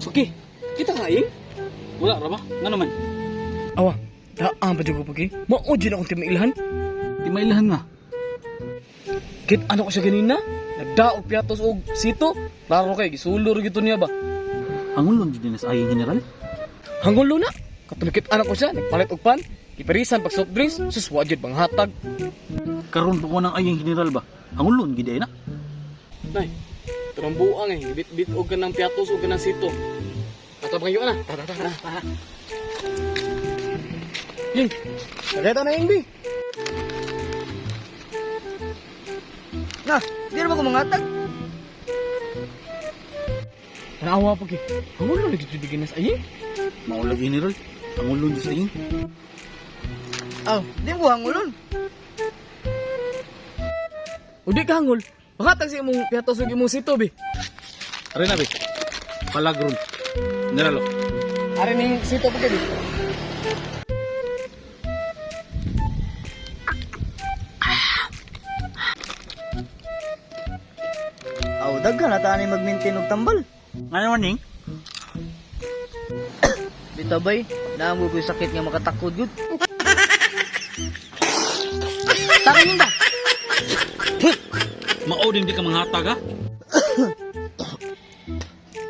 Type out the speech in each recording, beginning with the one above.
Okay, kita kain? Wala ra ba? Nga naman. Awa, daan pa dyan ko pagi. Maudyan akong timailahan. Di mailahan nga. Kit ano ko siya ganina? Nagdaog piatos og sito. Klaro kay, gisulor gito niya ba? Angulon din na sa ayong general. Hanggulo na. Katumikit anak ko siya, nagpalit og pan. Kiparisan pag soft drinks, sus wajid bang hatag. Karon pa ko ng ayong general ba? Angulon gid na. Nay, turang buang eh. Bit-bit og ka ng piatos og ka ng sito. Katabang yun na. Tara. Ying, nakita na yung bi. Nah, di na ba ko mangatag? Naawa pa ki. Hanggulo na dito diginas aying. Maula general. Angulon din sa ayong. Aw, di mo hangulon. O di ka hangol. Bakatag sa imong piatos og imong sito bi. Are na be. Palagron. General. Ari ning sito pa kay bi. Aw, daghan na tani mag-maintain og tambal. Nga naman ning. Bitaw bay, naamo ko sakit nga makatakod gud. Takin ba? Mao din di ka manghatag ha.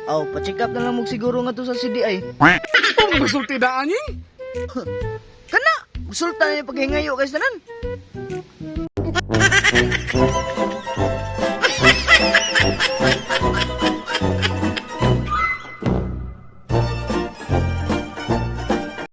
Aw, pa-check up na lang mo siguro nga to sa CDI. Oh, masulti daan ying. Kana, resulta na yung paghingayo kay sanan.